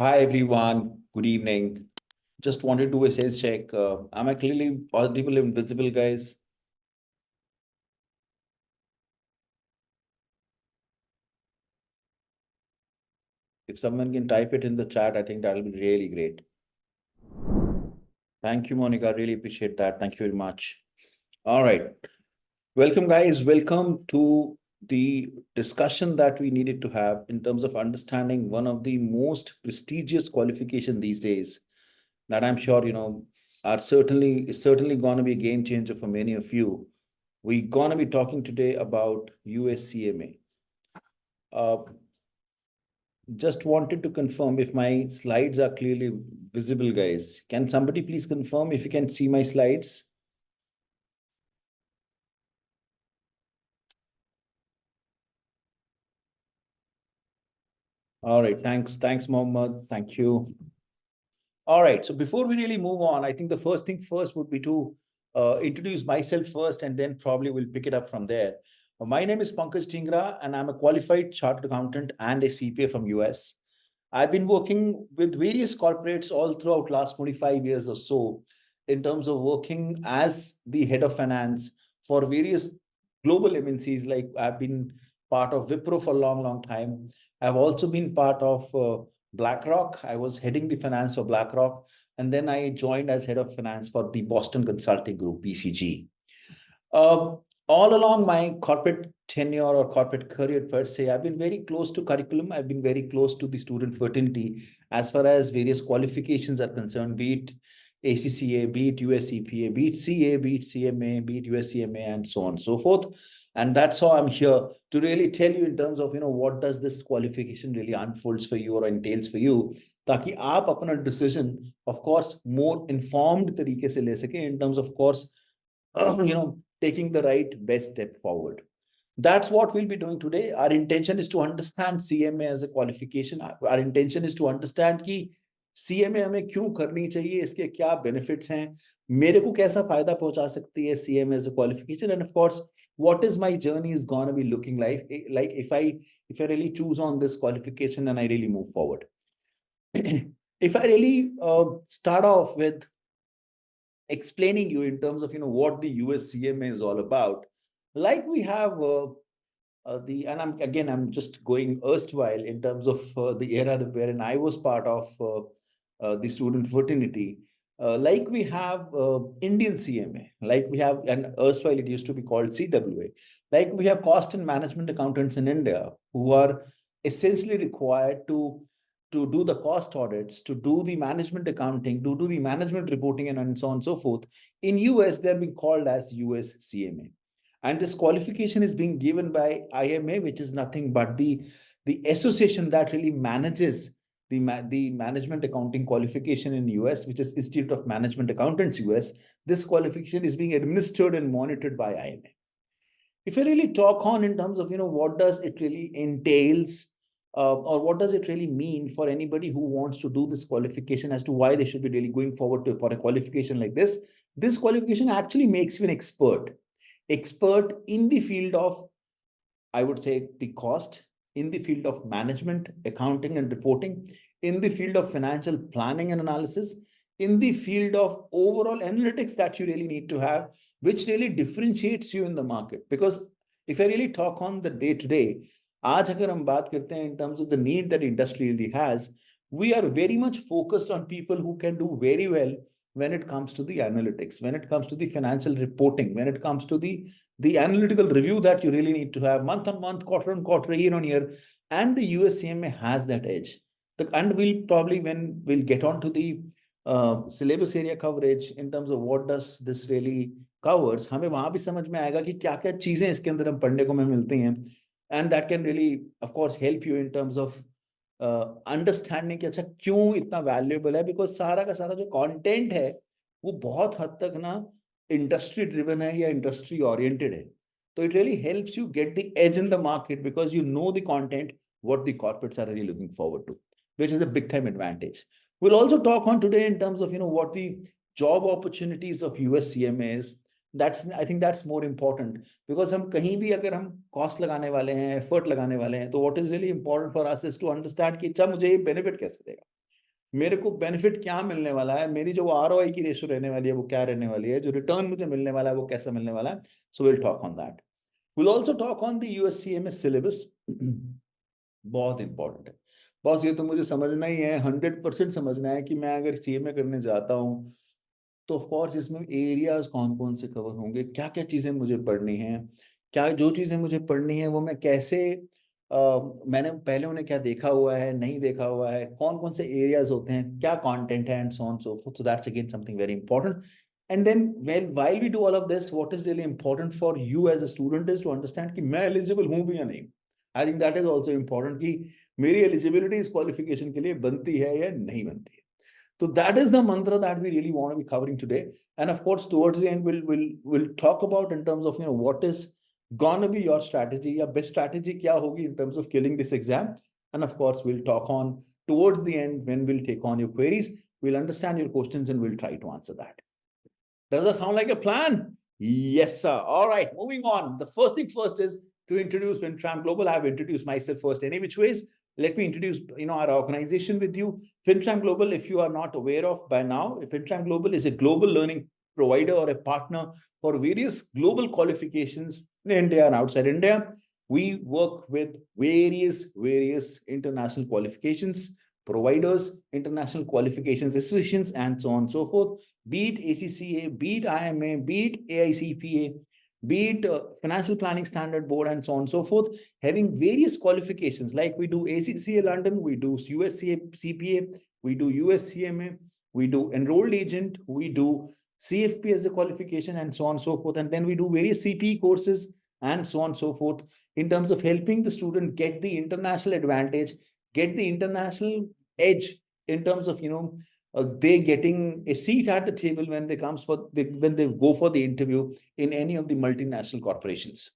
Hi everyone, good evening. Just wanted to do a sales check. Am I clearly audible and visible, guys? If someone can type it in the chat, I think that'll be really great. Thank you, Monica. Really appreciate that. Thank you very much. All right. Welcome, guys. Welcome to the discussion that we needed to have in terms of understanding one of the most prestigious qualification these days that I'm sure are certainly going to be a game changer for many of you. We're going to be talking today about USCMA. Just wanted to confirm if my slides are clearly visible, guys. Can somebody please confirm if you can see my slides? All right. Thanks, Mohammed. Thank you. All right. So before we really move on, I think the first thing first would be to introduce myself first, and then probably we'll pick it up from there. My name is Pankaj Tingra, and I'm a qualified chartered accountant and a CPA from US. I've been working with various corporates all throughout last 25 years or so in terms of working as the head of finance for various global MNCs. Like I've been part of Wipro for a long, long time. I've also been part of BlackRock. I was heading the finance for BlackRock. And then I joined as head of finance for the Boston Consulting Group, BCG. Uh, all along my corporate tenure or corporate career per se, I've been very close to curriculum. I've been very close to the student fraternity as far as various qualifications are concerned, be it ACCA, be it USCPA, be it CA, be it CMA, be it USCMA, and so on and so forth. And that's how I'm here to really tell you in terms of, what does this qualification really unfolds for you or entails for you, ताकि आप अपना decision, of course, more informed तरीके से ले सके in terms of course, taking the right best step forward. That's what we'll be doing today. Our intention is to understand CMA as a qualification. Our intention is to understand कि CMA हमें क्यों करनी चाहिए, इसके क्या benefits हैं, मेरे को कैसा फायदा पहुंचा सकती है CMA as a qualification, and of course, what is my journey is gonna be looking like if I really choose on this qualification and I really move forward. If I really start off with explaining you in terms of what the USCMA is all about, like we have and I'm just going erstwhile in terms of the era wherein I was part of the student fraternity. Like we have Indian CMA, like we have, and erstwhile it used to be called CWA. Like we have cost and management accountants in India who are essentially required to do the cost audits, to do the management accounting, to do the management reporting, and so on and so forth. In US, they're being called as US CMA. And this qualification is being given by IMA, which is nothing but the association that really manages the management accounting qualification in US, which is Institute of Management Accountants US. This qualification is being administered and monitored by IMA. If I really talk on in terms of what does it really entails, or what does it really mean for anybody who wants to do this qualification, as to why they should be really going forward for a qualification like this qualification actually makes you an expert in the field of, I would say, the cost, in the field of management, accounting, and reporting, in the field of financial planning and analysis, in the field of overall analytics that you really need to have, which really differentiates you in the market. Because if I really talk on the day to day, आज अगर हम बात करते हैं in terms of the need that industry really has, we are very much focused on people who can do very well when it comes to the analytics, when it comes to the financial reporting, when it comes to the analytical review that you really need to have month on month, quarter on quarter, year on year, and the USCMA has that edge. And we'll probably, when we'll get on to the syllabus area coverage in terms of what does this really covers, हमें वहां भी समझ में आएगा कि क्या क्या चीजें इसके अंदर हम पढ़ने को हमें मिलती हैं, and that can really of course help you in terms of understanding कि अच्छा क्यों इतना वैल्यूएबल है, बिकॉज सारा का सारा जो कंटेंट है वो बहुत हद तक ना इंडस्ट्री ड्रिवन है या इंडस्ट्री ओरिएंटेड है. तो it really helps you get the edge in the market because you know the content what the corporates are really looking forward to, which is a big time advantage. We'll also talk on today in terms of what the job opportunities of USCMA is. I think that's more important, because हम कहीं भी अगर हम cost लगाने वाले हैं, effort लगाने वाले हैं, तो what is really important for us is to understand कि अच्छा मुझे ये बेनिफिट कैसे देगा. मेरे को बेनिफिट क्या मिलने वाला है, मेरी जो ROI की रेशो रहने वाली है वो क्या रहने वाली है, जो रिटर्न मुझे मिलने वाला है वो कैसा मिलने वाला है. So will talk on that. Will also talk on the USCMS syllabus. बहुत इंपॉर्टेंट है बॉस, ये तो मुझे समझना ही है, 100% समझना है कि मैं अगर CMA करने जाता हूँ तो ऑफ कोर्स इसमें एरियाज कौन कौन से कवर होंगे, क्या क्या चीजें मुझे पढ़नी है, क्या जो चीजें मुझे पढ़नी है वो मैं कैसे, मैंने पहले उन्हें क्या देखा हुआ है, नहीं देखा हुआ है, कौन कौन से एरियाज होते हैं, क्या कंटेंट है, and so on so fourth. So that's again something very important. And then while we do all of this, what is really important for you as a student is to understand कि मैं eligible हूँ भी या नहीं. I think that is also important कि मेरी eligibility इस qualification के लिए बनती है या नहीं बनती है. So that is the mantra that we really want to be covering today. And of course, towards the end, we'll talk about in terms of what is gonna be your strategy, your best strategy क्या होगी in terms of killing this exam. And of course, we'll talk on towards the end when we'll take on your queries. We'll understand your questions and we'll try to answer that. Does that sound like a plan? Yes, sir. All right, moving on. The first thing first is to introduce FinTram Global. I have introduced myself first. Any which ways, let me introduce our organization with you. FinTram Global, if you are not aware of by now, FinTram Global is a global learning provider or a partner for various global qualifications in India and outside India. We work with various international qualifications providers, international qualifications associations, and so on and so forth, be it ACCA, be it IMA, be it AICPA, be it Financial Planning Standard Board, and so on and so forth, having various qualifications like we do ACCA London, we do USCA CPA, we do USCMA, we do Enrolled Agent, we do CFP as a qualification, and so on and so forth. And then we do various CPE courses, and so on and so forth, in terms of helping the student get the international advantage, get the international edge in terms of they getting a seat at the table when when they go for the interview in any of the multinational corporations.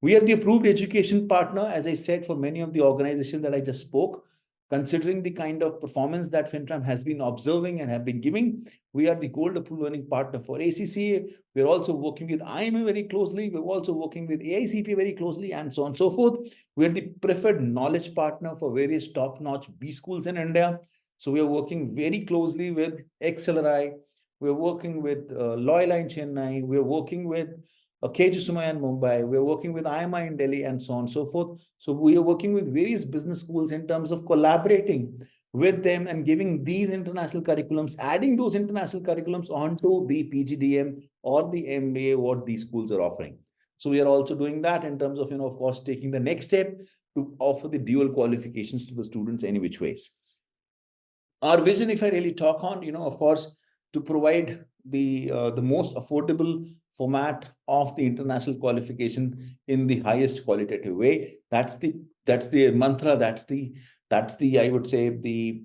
We are the approved education partner, as I said, for many of the organizations that I just spoke. Considering the kind of performance that FinTram has been observing and have been giving, we are the gold approved learning partner for ACCA. We're also working with IMA very closely. We're also working with AICP very closely, and so on and so forth. We're the preferred knowledge partner for various top-notch B schools in India. So we are working very closely with XLRI. We're working with Loyola in Chennai. We're working with KG Sumaya in Mumbai. We're working with IMI in Delhi, and so on and so forth. So we are working with various business schools in terms of collaborating with them and giving these international curriculums, adding those international curriculums onto the PGDM or the MBA what these schools are offering. So we are also doing that in terms of, of course, taking the next step to offer the dual qualifications to the students any which ways. Our vision, if I really talk on, of course, to provide the most affordable format of the international qualification in the highest qualitative way. That's the mantra. That's the I would say the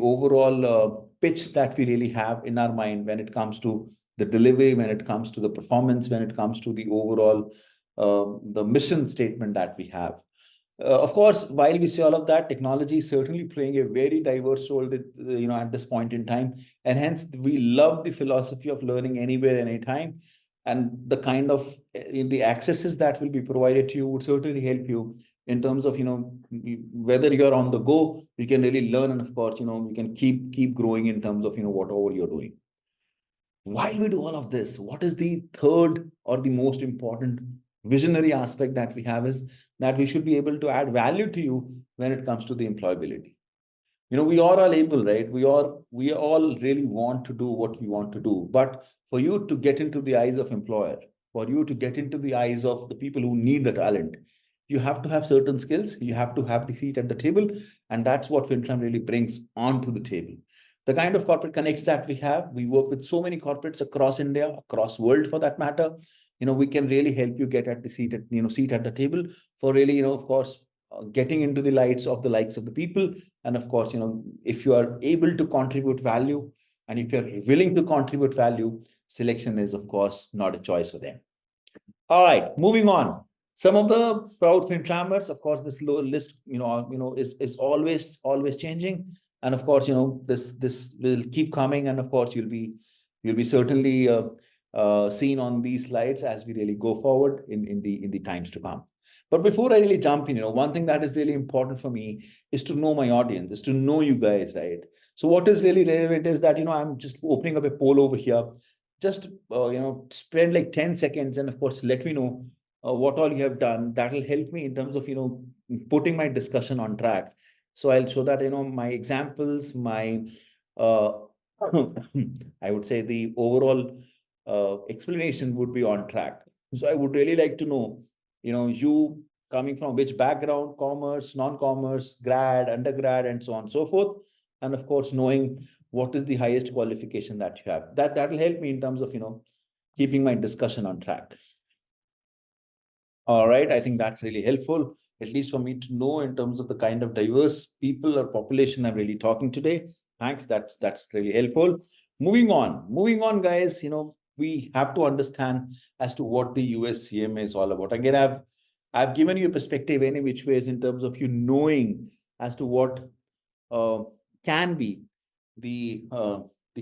overall pitch that we really have in our mind when it comes to the delivery, when it comes to the performance, when it comes to the overall the mission statement that we have. Of course, while we say all of that, technology is certainly playing a very diverse role, at this point in time, and hence we love the philosophy of learning anywhere, anytime, and the kind of the accesses that will be provided to you would certainly help you in terms of whether you're on the go, you can really learn, and of course, you can keep growing in terms of whatever you're doing. While we do all of this, what is the third or the most important visionary aspect that we have is that we should be able to add value to you when it comes to the employability. We are all able, right? We all really want to do what we want to do. But for you to get into the eyes of employer, for you to get into the eyes of the people who need the talent, you have to have certain skills. You have to have the seat at the table. And that's what FinTram really brings onto the table. The kind of corporate connects that we have, we work with so many corporates across India, across world for that matter. We can really help you get at the seat at the table for really, of course, getting into the lights of the likes of the people. And of course, if you are able to contribute value and if you're willing to contribute value, selection is, of course, not a choice for them. All right, moving on. Some of the proud FinTrammers, of course, this list, is always changing. And of course, this will keep coming. And of course, you'll be certainly seen on these slides as we really go forward in the times to come. But before I really jump in, one thing that is really important for me is to know my audience, is to know you guys, right? So what is really relevant is that, I'm just opening up a poll over here. Just, spend like 10 seconds and of course, let me know what all you have done. That will help me in terms of, putting my discussion on track. So I'll show that, my examples, my, I would say the overall explanation would be on track. So I would really like to know, you coming from which background, commerce, non-commerce, grad, undergrad, and so on and so forth. And of course, knowing what is the highest qualification that you have. That will help me in terms of, keeping my discussion on track. All right, I think that's really helpful, at least for me to know in terms of the kind of diverse people or population I'm really talking today. Thanks, that's really helpful. Moving on, guys, we have to understand as to what the US CMA is all about. Again, I've given you a perspective any which ways in terms of you knowing as to what can be the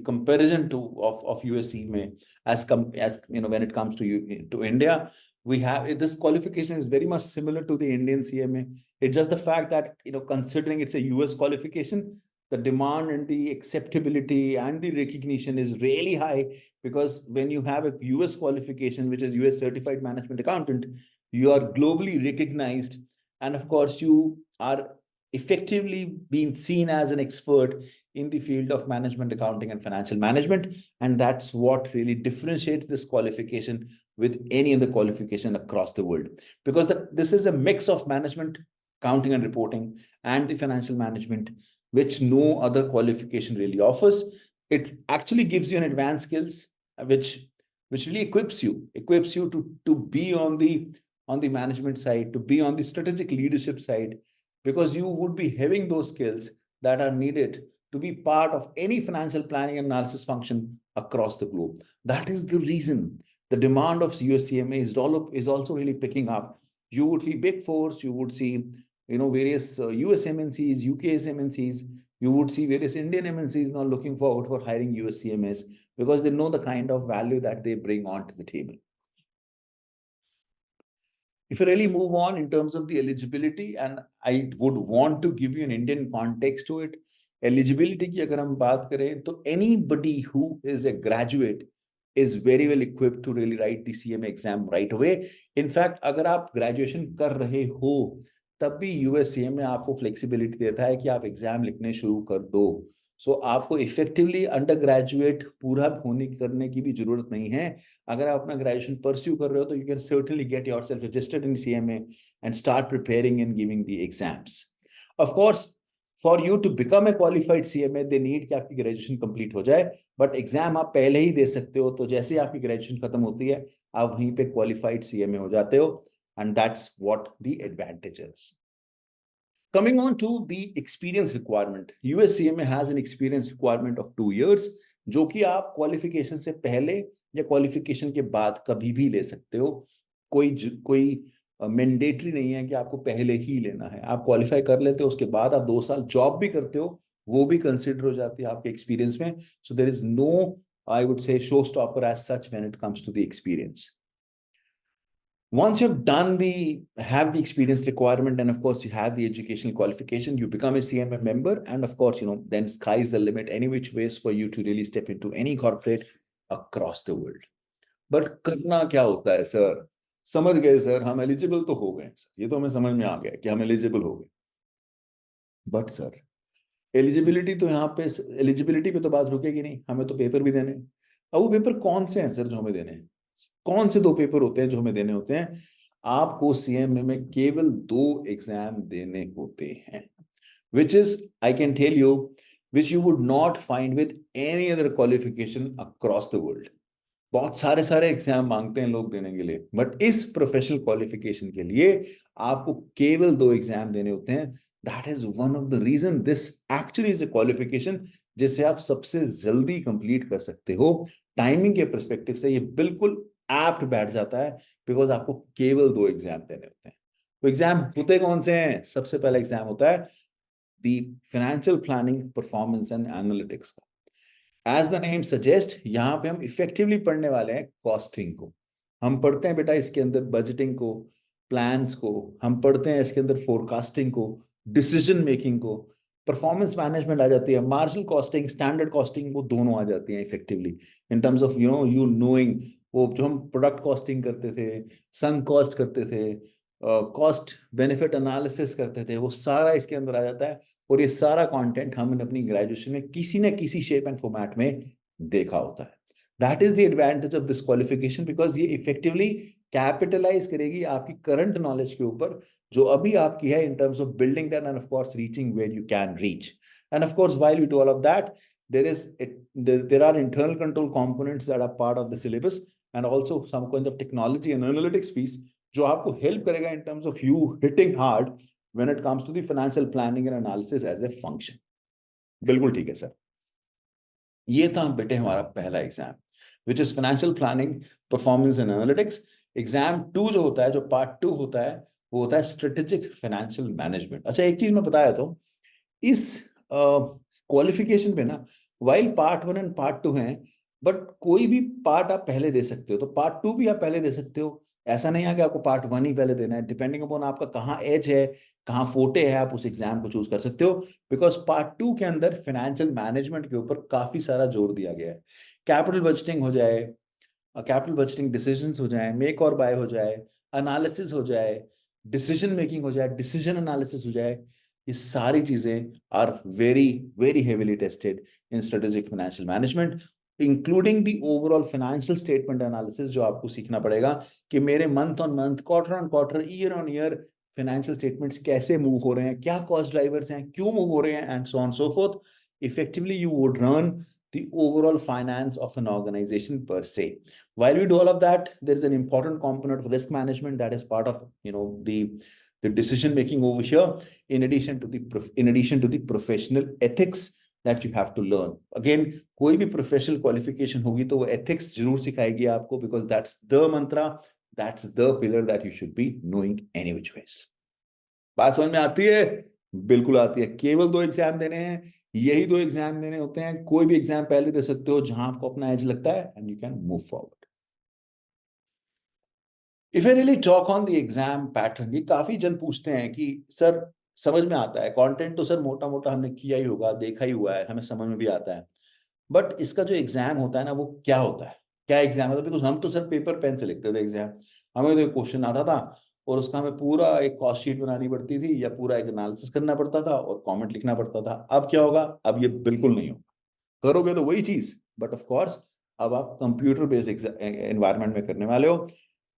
comparison of US CMA as when it comes to India. We have this qualification is very much similar to the Indian CMA. It's just the fact that, considering it's a US qualification, the demand and the acceptability and the recognition is really high, because when you have a US qualification, which is US Certified Management Accountant, you are globally recognized. And of course, you are effectively being seen as an expert in the field of management accounting and financial management. And that's what really differentiates this qualification with any other qualification across the world, because this is a mix of management, accounting and reporting, and the financial management, which no other qualification really offers. It actually gives you an advanced skills, which really equips you to be on the management side, to be on the strategic leadership side, because you would be having those skills that are needed to be part of any financial planning and analysis function across the globe. That is the reason the demand of USCMA is also really picking up. You would see Big Fours, you would see various US MNCs, UK MNCs, you would see various Indian MNCs now looking forward for hiring USCMAs, because they know the kind of value that they bring onto the table. If you really move on in terms of the eligibility, and I would want to give you an Indian context to it, eligibility की अगर हम बात करें तो anybody who is a graduate is very well equipped to really write the CMA exam right away. In fact, अगर आप graduation कर रहे हो तब भी US CMA आपको flexibility देता है कि आप exam लिखने शुरू कर दो. सो आपको इफेक्टिवली अंडर ग्रेजुएट पूरा होने करने की भी जरूरत नहीं है. अगर आप अपना ग्रेजुएशन परस्यू कर रहे हो तो you can certainly get yourself registered in CMA and start preparing and giving the exams. Of course, for you to become a qualified CMA they need कि आपकी ग्रेजुएशन कंप्लीट हो जाए, बट एग्जाम आप पहले ही दे सकते हो. तो जैसे ही आपकी ग्रेजुएशन खत्म होती है आप वहीं पे क्वालिफाइड सीएमए हो जाते हो, and that's what the advantage is. Coming on to the experience requirement, USCMA has an experience requirement of 2 years, जो कि आप क्वालिफिकेशन से पहले या क्वालिफिकेशन के बाद कभी भी ले सकते हो. कोई मैंडेटरी नहीं है कि आपको पहले ही लेना है. आप क्वालिफाई कर लेते हो, उसके बाद आप 2 साल जॉब भी करते हो, वो भी कंसिडर हो जाती है आपके एक्सपीरियंस में. So there is no, I would say, show stopper as such when it comes to the experience. Once you've have the experience requirement, and of course you have the educational qualification, you become a CMA member, and of course, then sky's the limit any which ways for you to really step into any corporate across the world. But करना क्या होता है sir? समझ गए sir, हम eligible तो हो गए सर, ये तो हमें समझ में आ गया कि हम एलिजिबल हो गए. बट सर, एलिजिबिलिटी तो यहाँ पे, एलिजिबिलिटी पे तो बात रुकेगी नहीं, हमें तो पेपर भी देने. अब वो पेपर कौन से हैं सर जो हमें देने हैं? कौन से 2 पेपर होते हैं जो हमें देने होते हैं? आपको सीएमए में केवल 2 एग्जाम देने होते हैं, which is, I can tell you, which you would not find with any other qualification across the world. बहुत सारे एग्जाम मांगते हैं लोग देने के लिए, बट इस प्रोफेशनल क्वालिफिकेशन के लिए आपको केवल 2 एग्जाम देने होते हैं. That is one of the reason this actually is a qualification जिसे आप सबसे जल्दी कंप्लीट कर सकते हो. टाइमिंग के परस्पेक्टिव से ये बिल्कुल एप्ट बैठ जाता है, बिकॉज आपको केवल 2 एग्जाम देने होते हैं. तो एग्जाम होते कौन से हैं? सबसे पहला एग्जाम होता है the financial planning, performance and analytics का. एज द नेम सजेस्ट, यहाँ पे हम इफेक्टिवली पढ़ने वाले हैं कॉस्टिंग को। हम पढ़ते हैं बेटा इसके अंदर बजटिंग को, प्लान्स को, हम पढ़ते हैं इसके अंदर फोरकास्टिंग को, डिसीजन मेकिंग को, परफॉर्मेंस मैनेजमेंट आ जाती है, मार्जिनल कॉस्टिंग, स्टैंडर्ड कॉस्टिंग, वो दोनों आ जाती हैं effectively in terms of you knowing. वो जो हम प्रोडक्ट कॉस्टिंग करते थे, संक कॉस्ट करते थे, कॉस्ट बेनिफिट एनालिसिस करते थे, वो सारा इसके अंदर आ जाता है। और ये सारा कंटेंट हमने अपनी ग्रेजुएशन में किसी न किसी शेप एंड फॉर्मेट में देखा होता है। That is the advantage of this qualification, because ये इफेक्टिवली कैपिटलाइज करेगी आपकी करंट नॉलेज के ऊपर जो अभी आपकी है, in terms of building that and of course reaching where you can reach. And of course, while we do all of that, there are internal control components that are part of the syllabus, and also some kind of technology and analytics piece जो आपको help करेगा in terms of you hitting hard when it comes to the financial planning and analysis as a function. बिल्कुल ठीक है sir. ये था बेटे हमारा पहला exam, which is financial planning, performance and analytics. Exam 2 जो होता है, जो पार्ट 2 होता है, वो होता है स्ट्रेटेजिक फाइनेंशियल मैनेजमेंट। अच्छा, एक चीज मैं बताया तो इस क्वालिफिकेशन पे ना, वाइल पार्ट 1 एंड पार्ट 2 हैं, बट कोई भी पार्ट आप पहले दे सकते हो, तो पार्ट 2 भी आप पहले दे सकते हो। ऐसा नहीं है कि आपको पार्ट 1 ही पहले देना है, डिपेंडिंग अपॉन आपका कहाँ एज है, कहाँ फोटे है, आप उस एग्जाम को चूज कर सकते हो। बिकॉज पार्ट 2 के अंदर फाइनेंशियल मैनेजमेंट के ऊपर काफी सारा जोर दिया गया है। कैपिटल बजटिंग हो जाए, कैपिटल बजटिंग डिसीजंस हो जाए, मेक और बाय हो जाए, एनालिसिस हो जाए, डिसीजन मेकिंग हो जाए, डिसीजन एनालिसिस हो जाए, ये सारी चीजें are very very heavily tested in strategic financial management, including the overall financial statement analysis, जो आपको सीखना पड़ेगा कि मेरे month on month, quarter on quarter, year on year financial statements कैसे मूव हो रहे हैं, क्या कॉस्ट ड्राइवर्स हैं, क्यों मूव हो रहे हैं, and so on so fourth. Effectively you would run the overall finance of an organization per se. While we do all of that, there is an important component of risk management that is part of the decision making over here. In addition to the professional ethics that you have to learn. Again, कोई भी professional qualification होगी तो वो ethics जरूर सिखाएगी आपको, because that's the mantra, that's the pillar that you should be knowing any which ways. बात समझ में आती है? बिल्कुल आती है। केवल 2 एग्जाम देने हैं, यही 2 एग्जाम देने होते हैं। कोई भी एग्जाम पहले दे सकते हो जहां आपको अपना एज लगता है, and you can move forward. If I really talk on the exam pattern, ये काफी जन पूछते हैं कि सर समझ में आता है कंटेंट तो सर मोटा मोटा हमने किया ही होगा, देखा ही हुआ है, हमें समझ में भी आता है, बट इसका जो एग्जाम होता है ना, वो क्या होता है, क्या एग्जाम होता है? बिकॉज हम तो सर पेपर पेन से लिखते थे एग्जाम, हमें तो क्वेश्चन आता था और उसका हमें पूरा एक कॉस्ट शीट बनानी पड़ती थी या पूरा एक एनालिसिस करना पड़ता था और कमेंट लिखना पड़ता था। अब क्या होगा? अब ये बिल्कुल नहीं होगा। करोगे तो वही चीज, बट ऑफ कोर्स अब आप कंप्यूटर बेस्ड एनवायरनमेंट में करने वाले हो।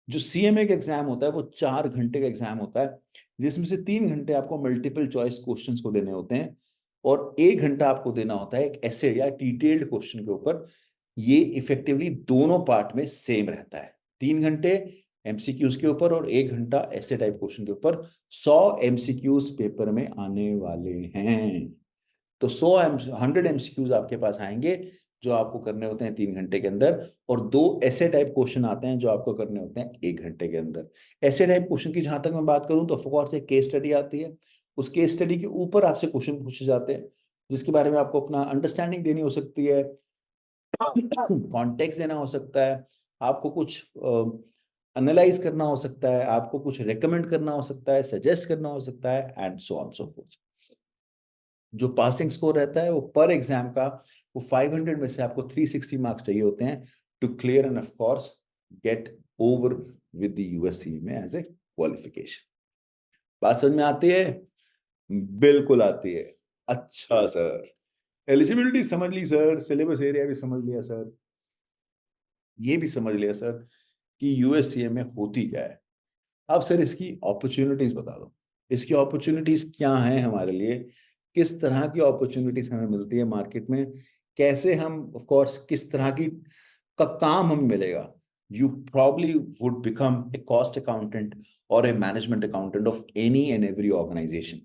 जो सीएमए का एग्जाम होता है वो 4 घंटे का एग्जाम होता है, जिसमें से 3 घंटे आपको मल्टीपल चॉइस क्वेश्चंस को देने होते हैं और 1 घंटा आपको देना होता है एक ऐसे या डिटेल्ड क्वेश्चन के ऊपर। ये इफेक्टिवली दोनों पार्ट में सेम रहता है, 3 घंटे एमसीक्यूज के ऊपर और 1 घंटा ऐसे टाइप क्वेश्चन के ऊपर। 100 एमसीक्यूज पेपर में आने वाले हैं, तो 100 एमसीक्यूज आपके पास आएंगे जो आपको करने होते हैं 3 घंटे के अंदर, और 2 ऐसे टाइप क्वेश्चन आते हैं जो आपको करने होते हैं 1 घंटे के अंदर। ऐसे टाइप क्वेश्चन की जहां तक मैं बात करूं तो ऑफकोर्स एक केस स्टडी आती है, उस केस स्टडी के ऊपर आपसे क्वेश्चन पूछे जाते हैं जिसके बारे में आपको अपना अंडरस्टैंडिंग देनी हो सकती है, कॉन्टेक्स्ट देना हो सकता है, आपको कुछ एनालाइज करना हो सकता है, आपको कुछ रेकमेंड करना हो सकता है, सजेस्ट करना हो सकता है, and so on so fourth. जो पासिंग स्कोर रहता है वो पर एग्जाम का, वो 500 में से आपको 360 मार्क्स चाहिए होते हैं to clear and of course get over with the USC में एज ए क्वालिफिकेशन। बात समझ में आती है? बिल्कुल आती है। अच्छा सर, एलिजिबिलिटी समझ ली सर, सिलेबस एरिया भी समझ लिया सर, ये भी समझ लिया सर कि यूएससीए में होती क्या है। अब सर इसकी अपॉर्चुनिटीज बता दो, इसकी अपॉर्चुनिटीज क्या हैं हमारे लिए, किस तरह की अपॉर्चुनिटीज हमें मिलती है मार्केट में, कैसे हम ऑफ कोर्स किस तरह की का काम हमें मिलेगा। You probably would become a cost accountant or a management accountant of any and every organization,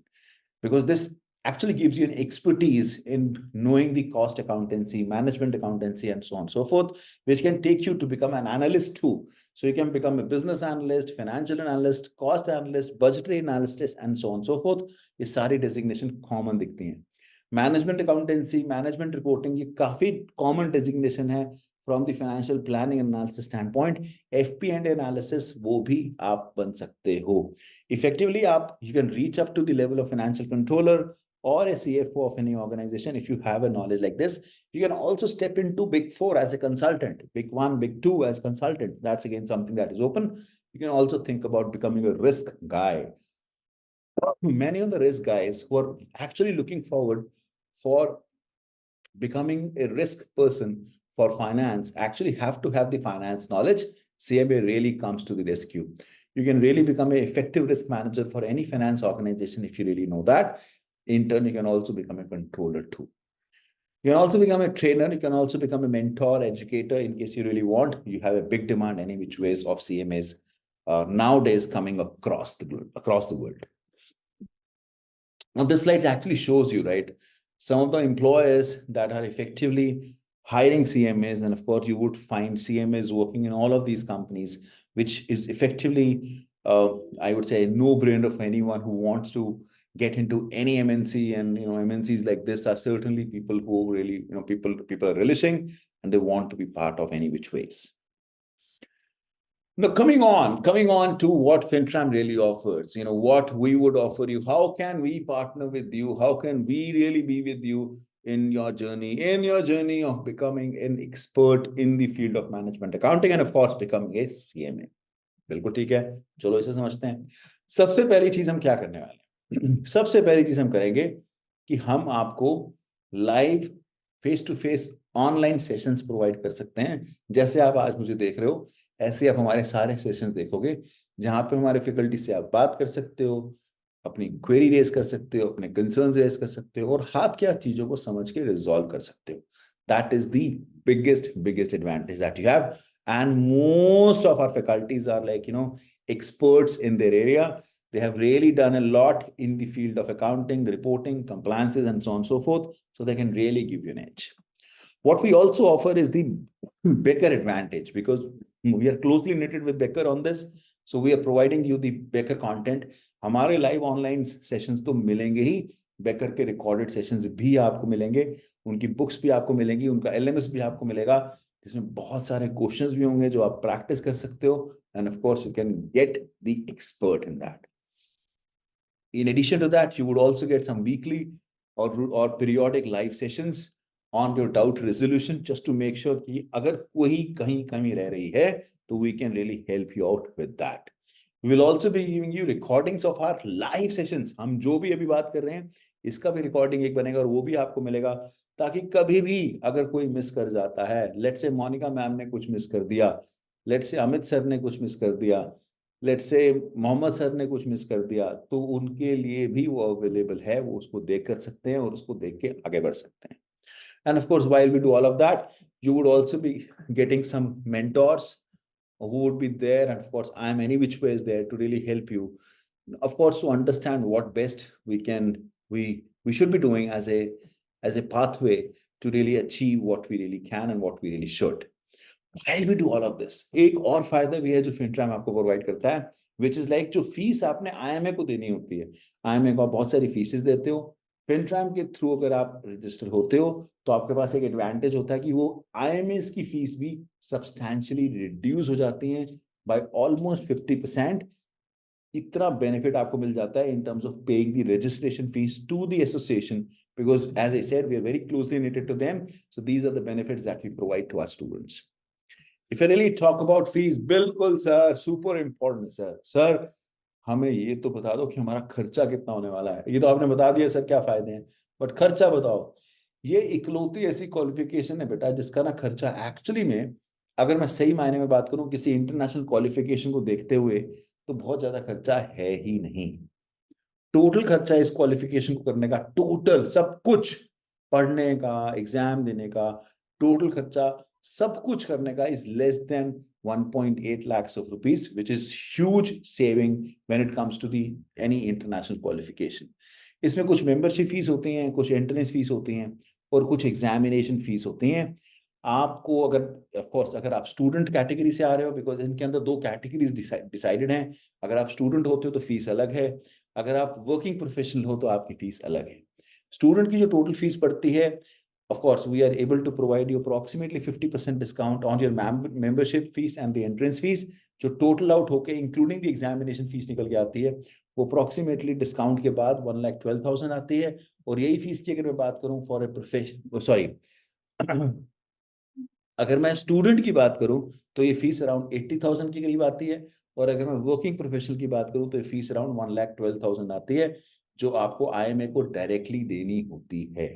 because this actually gives you an expertise in knowing the cost accountancy, management accountancy, and so on and so forth, which can take you to become an analyst too. So you can become a business analyst, financial analyst, cost analyst, budgetary analyst, and so on and so forth. ये सारी designation common दिखती हैं, management accountancy, management reporting, ये काफी common designation है from the financial planning analysis stand point. FP&A analysis वो भी आप बन सकते हो. इफेक्टिवली आप you can reach up to the level of financial controller or a CFO of any organization. If you have a knowledge like this, you can also step into Big Four as a consultant, Big One, Big Two as consultants. That's again something that is open. You can also think about becoming a risk guy. Many of the risk guys who are actually looking forward for becoming a risk person for finance actually have to have the finance knowledge. CMA really comes to the rescue. You can really become an effective risk manager for any finance organization if you really know that. In turn, you can also become a controller too. You can also become a trainer. You can also become a mentor, educator in case you really want. You have a big demand any which ways of CMAs nowadays coming across the world. Now, this slide actually shows you, right, some of the employers that are effectively hiring CMAs, and of course, you would find CMAs working in all of these companies, which is effectively, I would say, a no-brainer for anyone who wants to get into any MNC. And MNCs like this are certainly people who really, people are relishing and they want to be part of any which ways. Now, coming on to what FinTram really offers, what we would offer you, how can we partner with you? How can we really be with you in your journey of becoming an expert in the field of management accounting and of course becoming a CMA. बिल्कुल ठीक है, चलो इसे समझते हैं. सबसे पहली चीज हम क्या करने वाले हैं? सबसे पहली चीज हम करेंगे कि हम आपको live face to face online sessions provide कर सकते हैं. जैसे आप आज मुझे देख रहे हो, ऐसे आप हमारे सारे सेशंस देखोगे जहां पे हमारे फैकल्टी से आप बात कर सकते हो, अपनी क्वेरी रेज कर सकते हो, अपने कंसर्न्स रेज कर सकते हो और हाथ क्या चीजों को समझ के रिजॉल्व कर सकते हो. That is the biggest advantage that you have. And most of our faculties are like experts in their area. They have really done a lot in the field of accounting, reporting, compliances, and so on and so forth, so they can really give you an edge. What we also offer is the Becker advantage, because we are closely knitted with Becker on this. So we are providing you the Becker content. हमारे live online sessions तो मिलेंगे ही, Becker के recorded sessions भी आपको मिलेंगे, उनकी books भी आपको मिलेंगी, उनका LMS भी आपको मिलेगा, जिसमें बहुत सारे questions भी होंगे जो आप practice कर सकते हो, and of course you can get the expert in that. In addition to that, you would also get some weekly or periodic live sessions on your doubt resolution, just to make sure कि अगर कोई कहीं कमी रह रही है तो we can really help you out with that. We will also be giving you recordings of our live sessions. हम जो भी अभी बात कर रहे हैं इसका भी रिकॉर्डिंग एक बनेगा और वो भी आपको मिलेगा, ताकि कभी भी अगर कोई मिस कर जाता है, लेट्स से मोनिका मैम ने कुछ मिस कर दिया, लेट्स से अमित सर ने कुछ मिस कर दिया, लेट्स से मोहम्मद सर ने कुछ मिस कर दिया, तो उनके लिए भी वो अवेलेबल है, वो उसको देख कर सकते हैं और उसको देख के आगे बढ़ सकते हैं. And of course, while we do all of that, you would also be getting some mentors who would be there. And of course, I am any which way is there to really help you. Of course, to understand what best we should be doing as a pathway to really achieve what we really can and what we really should. While we do all of this, एक और फायदा भी है जो FinTram आपको provide करता है, which is like जो फीस आपने IMA को देनी होती है, IMA को आप बहुत सारी फीसेस देते हो. FinTram के थ्रू अगर आप रजिस्टर होते हो तो आपके पास एक एडवांटेज होता है कि वो IMAs की फीस भी सब्सटैंशियली रिड्यूस हो जाती हैं बाय ऑलमोस्ट 50%. इतना बेनिफिट आपको मिल जाता है in terms of paying the registration fees to the association, because as I said, we are very closely knitted to them. So these are the benefits that we provide to our students. If I really talk about fees, बिल्कुल sir, super important sir. Sir हमें ये तो बता दो कि हमारा खर्चा कितना होने वाला है. ये तो आपने बता दिया सर क्या फायदे हैं, बट खर्चा बताओ. ये इकलौती ऐसी क्वालिफिकेशन है बेटा जिसका ना खर्चा एक्चुअली में, अगर मैं सही मायने में बात करूं किसी इंटरनेशनल क्वालिफिकेशन को देखते हुए, तो बहुत ज्यादा खर्चा है ही नहीं. टोटल खर्चा इस क्वालिफिकेशन को करने का, टोटल सब कुछ, पढ़ने का, एग्जाम देने का, टोटल खर्चा सब कुछ करने का is less than 1.8 lakhs of rupees, which is huge saving when it comes to the any international qualification. इसमें कुछ मेंबरशिप फीस होती हैं, कुछ एंट्रेंस फीस होती हैं और कुछ एग्जामिनेशन फीस होती हैं. आपको अगर ऑफ कोर्स अगर आप स्टूडेंट कैटेगरी से आ रहे हो, बिकॉज इनके अंदर दो कैटेगरीज डिसाइडेड हैं. अगर आप स्टूडेंट होते हो तो फीस अलग है, अगर आप वर्किंग प्रोफेशनल हो तो आपकी फीस अलग है. स्टूडेंट की जो टोटल फीस पड़ती है, of course we are able to provide you approximately 50% discount on your membership fees and the entrance fees, जो टोटल आउट होके इंक्लूडिंग द एग्जामिनेशन फीस निकल के आती है, वो अप्रोक्सीमेटली डिस्काउंट के बाद 1,12,000 आती है। और यही फीस की अगर मैं बात करूं फॉर ए प्रोफेशन, सॉरी अगर मैं स्टूडेंट की बात करूं तो ये फीस अराउंड 80,000 के करीब आती है। और अगर मैं वर्किंग प्रोफेशनल की बात करूं तो ये फीस अराउंड 1,12,000 आती है, जो आपको IMA को डायरेक्टली देनी होती है।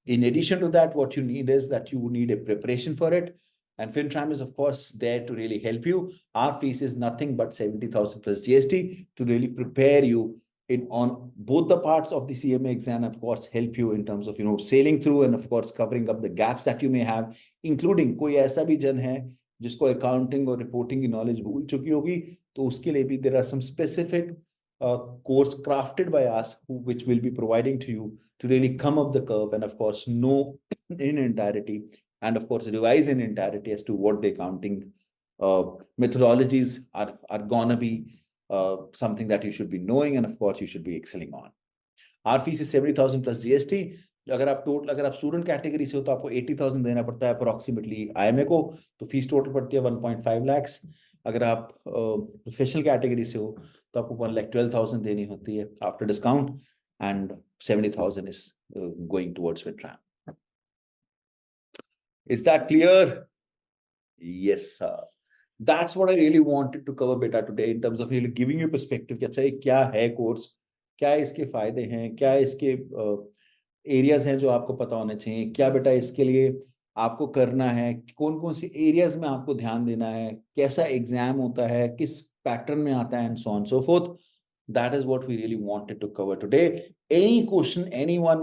In addition to that, what you need is that you need a preparation for it. And FinTram is, of course, there to really help you. Our fees is nothing but 70,000 plus GST to really prepare you in on both the parts of the CMA exam, of course, help you in terms of, sailing through and, of course, covering up the gaps that you may have, including कोई ऐसा भी जन है जिसको accounting और reporting की knowledge भूल चुकी होगी, तो उसके लिए भी there are some specific course crafted by us which will be providing to you to really come up the curve and, of course, know in entirety and, of course, revise in entirety as to what the accounting methodologies are gonna be something that you should be knowing and, of course, you should be excelling on. Our fees is 70,000 plus GST. अगर आप student category से हो तो आपको 80,000 देना पड़ता है approximately IMA को, तो फीस टोटल पड़ती है 1.5 lakhs। अगर आप प्रोफेशनल कैटेगरी से हो तो आपको 1,12,000 देनी होती है after discount, and 70,000 is going towards FinTram. Is that clear? Yes, sir. That's what I really wanted to cover beta today in terms of really giving you perspective कि अच्छा ये क्या है कोर्स, क्या इसके फायदे हैं, क्या इसके एरियाज हैं जो आपको पता होने चाहिए, क्या बेटा इसके लिए आपको करना है, कौन कौन सी एरियाज में आपको ध्यान देना है, कैसा एग्जाम होता है, किस पैटर्न में आता है, and so on so fourth. That is what we really wanted to cover today. Any question anyone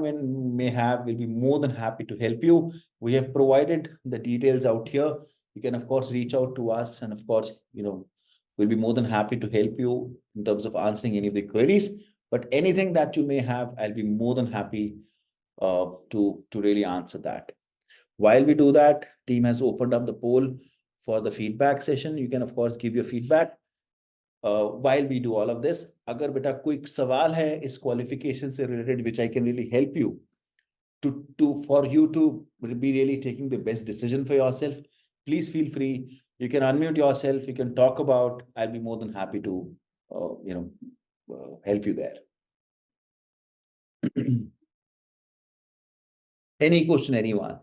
may have, will be more than happy to help you. We have provided the details out here. You can, of course, reach out to us, and, of course, we'll be more than happy to help you in terms of answering any of the queries. But anything that you may have, I'll be more than happy to really answer that. While we do that, team has opened up the poll for the feedback session. You can, of course, give your feedback. While we do all of this, अगर बेटा कोई सवाल है इस qualification से related, which I can really help you for you to be really taking the best decision for yourself, please feel free. You can unmute yourself. You can talk about. I'll be more than happy to, help you there. Any question, anyone?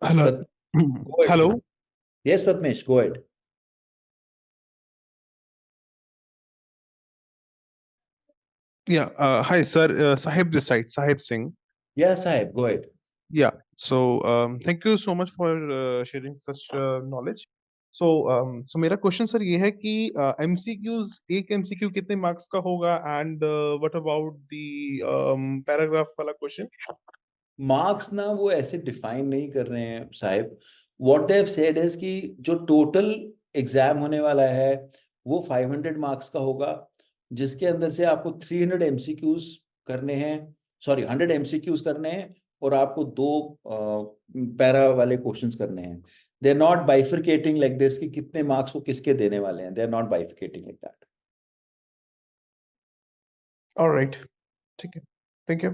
Hello. Hello. Yes, Patmesh, go ahead. Yeah. Hi, sir. Sahib this side, Sahib Singh. Yeah, Sahib, go ahead. Yeah. So, thank you so much for sharing such knowledge. So मेरा question sir ये है कि MCQs, एक MCQ कितने marks का होगा, and what about the paragraph वाला question? Marks ना वो ऐसे डिफाइन नहीं कर रहे हैं Sahib. What they have said is कि जो टोटल एग्जाम होने वाला है वो 500 मार्क्स का होगा, जिसके अंदर से आपको 300 MCQs करने हैं, सॉरी 100 MCQs करने हैं, और आपको 2 पैरा वाले क्वेश्चंस करने हैं। They are not bifurcating like this कि कितने मार्क्स वो किसके देने वाले हैं। They are not bifurcating like that. Alright, ठीक है, thank you.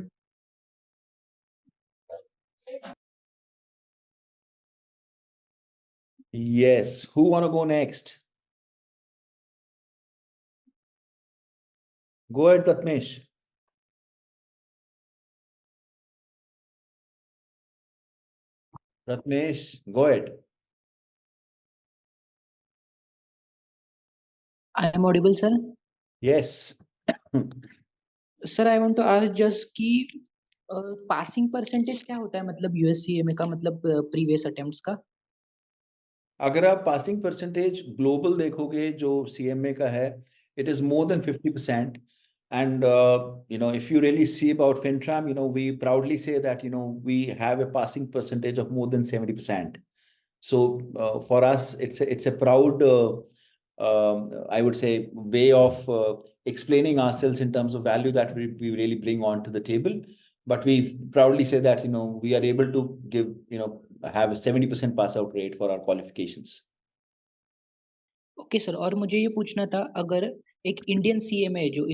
Yes, who want to go next? Go ahead, Pratmesh. Pratmesh, go ahead. I am audible, sir. Yes. Sir, I want to ask just कि passing percentage क्या होता है, मतलब USCMA का, मतलब previous attempts का? अगर आप पासिंग परसेंटेज ग्लोबल देखोगे जो CMA का है, it is more than 50%. And if you really see about FinTram, we proudly say that we have a passing percentage of more than 70%. So for us, it's a proud, I would say, way of explaining ourselves in terms of value that we really bring onto the table. But we proudly say that we are able to give have a 70% pass out rate for our qualifications. Okay sir, और मुझे ये पूछना था, अगर एक Indian CMA जो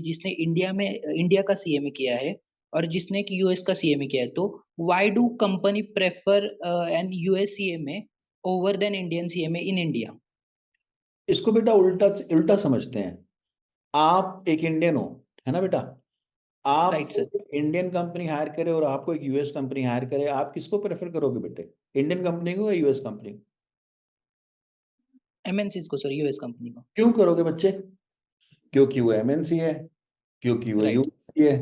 जिसने India का सीएमए किया है और जिसने एक यूएस का सीएमए किया है, तो why do company prefer an US CMA over then Indian CMA in India? इसको बेटा उल्टा उल्टा समझते हैं। आप एक इंडियन हो, है ना बेटा? राइट आपको सर। इंडियन कंपनी हायर करे और आपको एक यूएस कंपनी हायर करे, आप किसको प्रेफर करोगे बेटे? इंडियन कंपनी को या यूएस कंपनी को? एमएनसीज को सर, यूएस कंपनी को। क्यों करोगे बच्चे? क्योंकि वो एमएनसी है, क्योंकि वो राइट। यूएस है।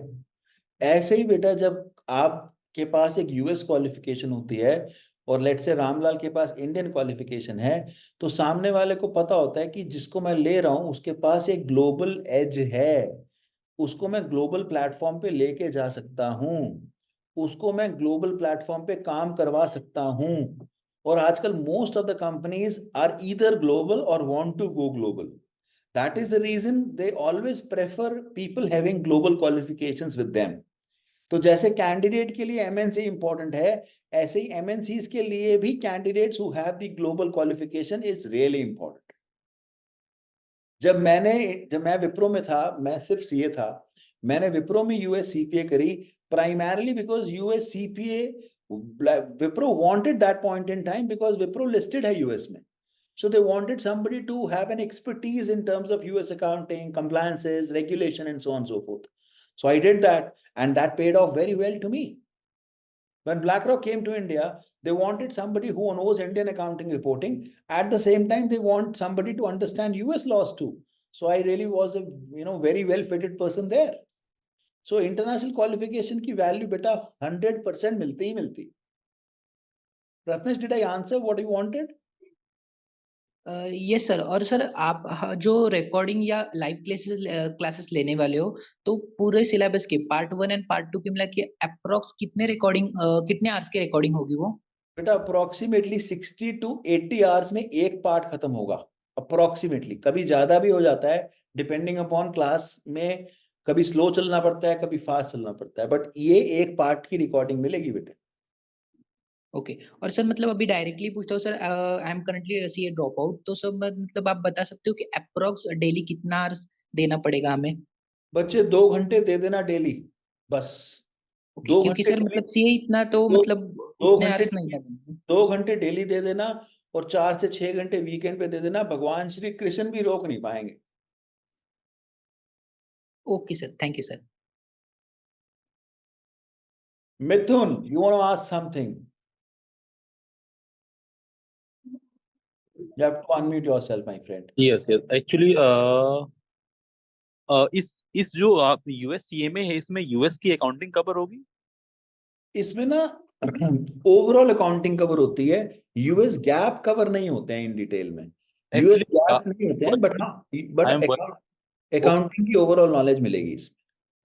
ऐसे ही बेटा, जब आपके पास एक यूएस क्वालिफिकेशन होती है और लेट से रामलाल के पास इंडियन क्वालिफिकेशन है, तो सामने वाले को पता होता है कि जिसको मैं ले रहा हूं उसके पास एक ग्लोबल एज है, उसको मैं ग्लोबल प्लेटफॉर्म पे लेके जा सकता हूं, उसको मैं ग्लोबल प्लेटफॉर्म पे काम करवा सकता हूं। और आजकल most of the companies are either global or want to go global. That is the reason they always prefer people having global qualifications with them. तो जैसे कैंडिडेट के लिए एमएनसी इंपॉर्टेंट है, ऐसे ही एमएनसीज के लिए भी candidates who have the global qualification is really important. जब मैं विप्रो में था, मैं सिर्फ सीए था, मैंने विप्रो में यूएस सीपीए करी primarily because US CPA Wipro wanted that point in time, because Wipro listed है यूएस में। So they wanted somebody to have an expertise in terms of US accounting, compliances, regulation, and so on and so forth. So I did that, and that paid off very well to me. When BlackRock came to India, they wanted somebody who knows Indian accounting reporting. At the same time, they want somebody to understand US laws too. So I really was a very well fitted person there. So international qualification की value बेटा 100% मिलती ही मिलती। Prathamesh, did I answer what you wanted? Yes sir. और sir आप जो recording या live classes लेने वाले हो, तो पूरे सिलेबस के पार्ट 1 एंड पार्ट 2 के मिला के अप्रॉक्स कितने आवर्स की रिकॉर्डिंग होगी वो? बेटा अप्रोक्सीमेटली 60 to 80 आवर्स में एक पार्ट खत्म होगा। अप्रोक्सीमेटली, कभी ज्यादा भी हो जाता है डिपेंडिंग अपॉन क्लास में, कभी स्लो चलना पड़ता है, कभी फास्ट चलना पड़ता है, बट ये एक पार्ट की रिकॉर्डिंग मिलेगी बेटे। ओके। और सर मतलब अभी डायरेक्टली पूछता हूँ sir, I am currently CA drop out, तो सर मतलब आप बता सकते हो कि अप्रॉक्स डेली कितना आवर्स देना पड़ेगा हमें? बच्चे 2 घंटे दे देना डेली, बस। ओके, दो क्योंकि घंटे सर डेली मतलब सीए इतना तो दो मतलब दो उतने घंटे आवर्स नहीं लगेंगे। 2 घंटे डेली दे देना, और 4 से 6 घंटे वीकेंड पे दे देना, भगवान श्री कृष्ण भी रोक नहीं पाएंगे। Okay sir, thank you sir. Mithun, you want to ask something? You have to unmute yourself, my friend. Yes yes actually इस जो आप यूएस सीएमए है, इसमें यूएस की अकाउंटिंग कवर होगी? इसमें ना ओवरऑल अकाउंटिंग कवर होती है, यूएस गैप कवर नहीं होते हैं इन डिटेल में। यूएस एक्चुअली गैप नहीं होते हैं, बट हाँ, आई एम अकाउंटिंग की ओवरऑल नॉलेज मिलेगी इसमें।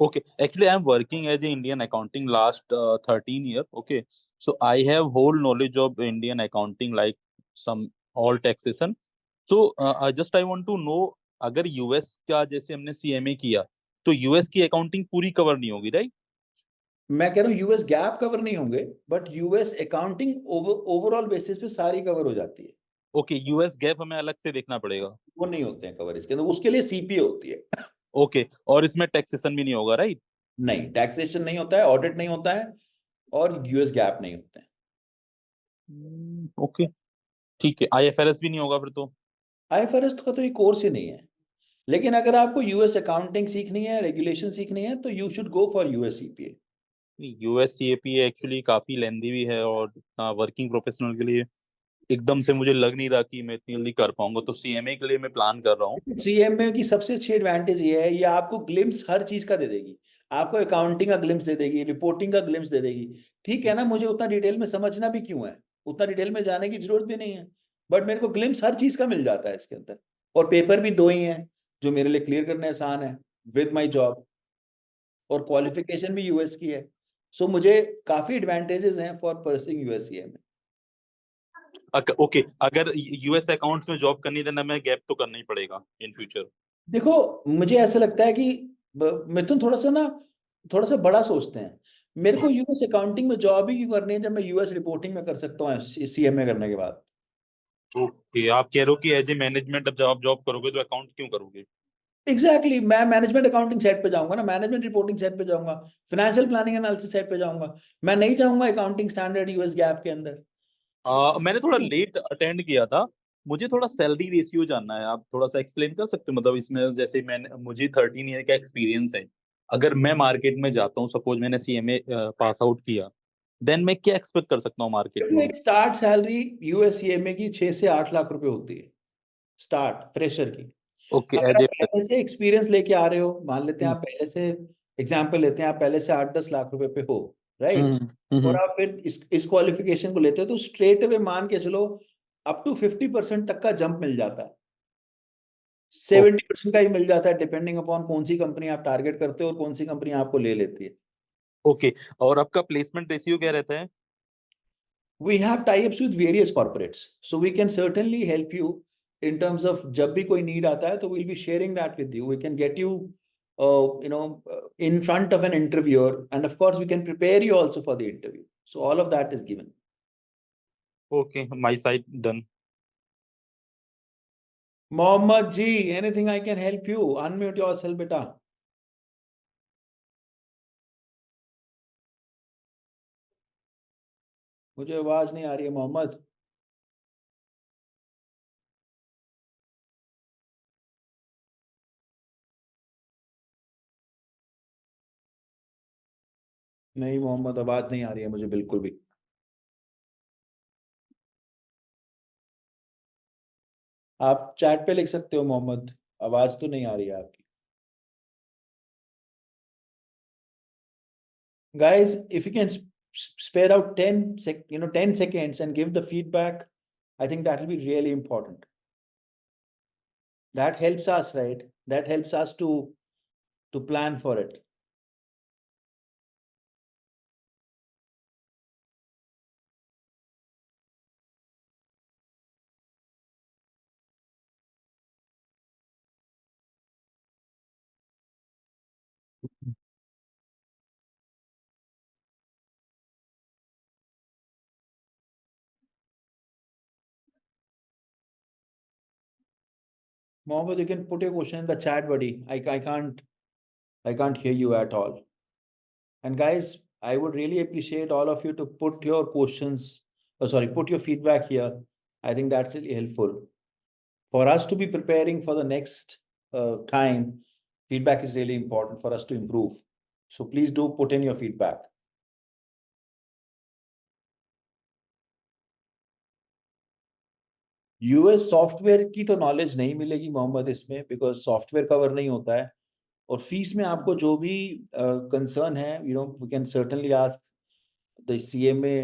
okay, actually I am working as a Indian accounting last 13 year. Okay, so I have whole knowledge of Indian accounting, like some all taxation. So I want to know, अगर US का जैसे हमने CMA किया तो US की accounting पूरी cover नहीं होगी, राइट? मैं कह रहा हूँ यूएस गैप कवर नहीं होंगे, but US accounting overall basis पे सारी कवर हो जाती है। ओके, यूएस गैप हमें अलग से देखना पड़ेगा? वो नहीं होते हैं कवर इसके अंदर, उसके लिए सीपीए होती है। ओके, और इसमें टैक्सेशन भी नहीं होगा, राइट? नहीं, टैक्सेशन नहीं होता है, ऑडिट नहीं होता है, और यूएस गैप नहीं होते हैं। ओके, ठीक है। आईएफआरएस भी नहीं होगा फिर तो? आईएफआरएस का तो ये कोर्स ही नहीं है, लेकिन अगर आपको यूएस अकाउंटिंग सीखनी है, रेगुलेशन सीखनी है, तो you should go for US CPA. US CAP actually काफी लेंदी भी है, और वर्किंग प्रोफेशनल के लिए एकदम से मुझे लग नहीं रहा कि मैं इतनी जल्दी कर पाऊंगा, तो सीएमए के लिए मैं प्लान कर रहा हूँ। सीएमए की सबसे अच्छी एडवांटेज ये है, ये आपको ग्लिम्स हर चीज का दे देगी। आपको अकाउंटिंग का ग्लिम्स दे देगी, रिपोर्टिंग का ग्लिम्स दे देगी। ठीक है ना, मुझे उतना डिटेल में समझना भी क्यों है, उतना डिटेल में जाने की जरूरत भी नहीं है, बट मेरे को ग्लिम्स हर चीज का मिल जाता है इसके अंदर। और पेपर भी 2 ही हैं जो मेरे लिए क्लियर करने आसान है, विद माई जॉब, और क्वालिफिकेशन भी यूएस की है। सो मुझे काफी एडवांटेजेस हैं for pursuing US CMA. Okay, अगर यूएस अकाउंट्स में जॉब करनी है तो मैं गैप तो करना ही पड़ेगा इन फ्यूचर? देखो, मुझे ऐसा लगता है कि मिथुन थोड़ा सा बड़ा सोचते हैं। मेरे को यूएस अकाउंटिंग में जॉब ही क्यों करनी है जब मैं यूएस रिपोर्टिंग में कर सकता हूँ सीएमए करने के बाद। ओके, आप कह रहे हो कि एज ए मैनेजमेंट अब जब आप जॉब करोगे तो अकाउंट क्यों करोगे? एग्जैक्टली मैं मैनेजमेंट अकाउंटिंग सेट पे जाऊंगा ना, मैनेजमेंट रिपोर्टिंग सेट पे जाऊंगा, फाइनेंशियल प्लानिंग एनालिसिस सेट पे जाऊंगा। मैं नहीं जाऊंगा अकाउंटिंग स्टैंडर्ड यूएस गैप के अंदर। मैंने थोड़ा लेट अटेंड किया था। मुझे थोड़ा सैलरी रेशियो जानना है, आप थोड़ा सा एक्सप्लेन कर सकते हो? मतलब इसमें जैसे मुझे 13 ईयर का एक्सपीरियंस है। अगर मैं मार्केट में जाता हूँ, सपोज मैंने सीएमए पास आउट किया, देन मैं क्या एक्सपेक्ट कर सकता हूँ मार्केट देखो, में? एक स्टार्ट सैलरी यूएससीएमए की 6 से 8 लाख रुपए होती है, स्टार्ट फ्रेशर की। ओके, अगर एज आप ए। पहले से एक्सपीरियंस लेके आ रहे हो, मान लेते हैं आप पहले से, एग्जाम्पल लेते हैं आप पहले से 8-10 लाख रुपए पे हो, राइट, और आप फिर इस क्वालिफिकेशन को लेते हो, तो स्ट्रेट अवे मान के चलो अप टू 50% तक का जंप मिल जाता है। 70% का ही मिल जाता है, डिपेंडिंग अपॉन कौन सी कंपनी आप टारगेट करते हो और कौन सी कंपनी आपको ले लेती है। ओके, और आपका प्लेसमेंट रेशियो क्या रहता है? We have tie-ups with various corporates, so we can certainly help you in terms of जब भी कोई need आता है, तो we'll be sharing that with you. We can get you, in front of an interviewer, and of course we can prepare you also for the interview. So all of that is given. Okay, my side done. Mohammed ji, anything I can help you? Unmute yourself, beta. मुझे आवाज नहीं आ रही है मोहम्मद। नहीं मोहम्मद, आवाज नहीं आ रही है मुझे बिल्कुल भी। आप चैट पे लिख सकते हो मोहम्मद, आवाज तो नहीं आ रही है आपकी। Guys, if you can spare out 10 seconds and give the feedback, I think that will be really important. That helps us, right? That helps us to plan for it. Mohammed, you can put your question in the chat, buddy. I can't hear you at all. And guys, I would really appreciate all of you to put your questions, put your feedback here. I think that's really helpful. For us to be preparing for the next time, feedback is really important for us to improve. So please do put in your feedback. US software की तो knowledge नहीं मिलेगी मोहम्मद इसमें, because software cover नहीं होता है। और fees में आपको जो भी कंसर्न है, we can certainly ask the CMA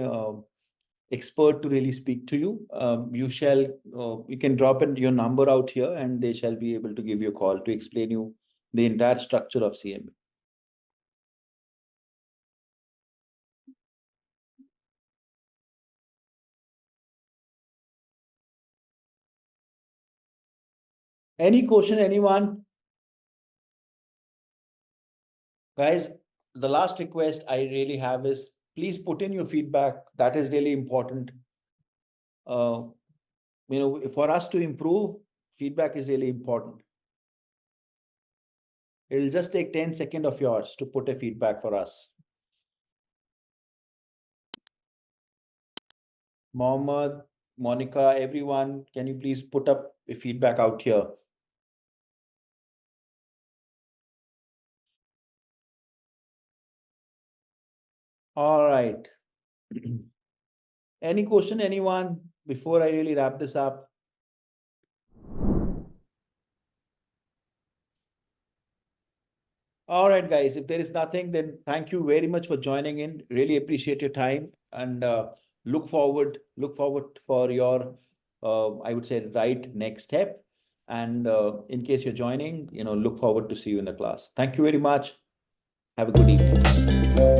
expert to really speak to you. You can drop in your number out here and they shall be able to give you a call to explain you the entire structure of CMA. Any question, anyone? Guys, the last request I really have is please put in your feedback. That is really important. For us to improve, feedback is really important. It'll just take 10 seconds of yours to put a feedback for us. Mohammed, Monica, everyone, can you please put up a feedback out here? All right. Any question, anyone, before I really wrap this up? All right, guys, if there is nothing, then thank you very much for joining in. Really appreciate your time and look forward for your, I would say, right next step. And in case you're joining, look forward to see you in the class. Thank you very much. Have a good evening.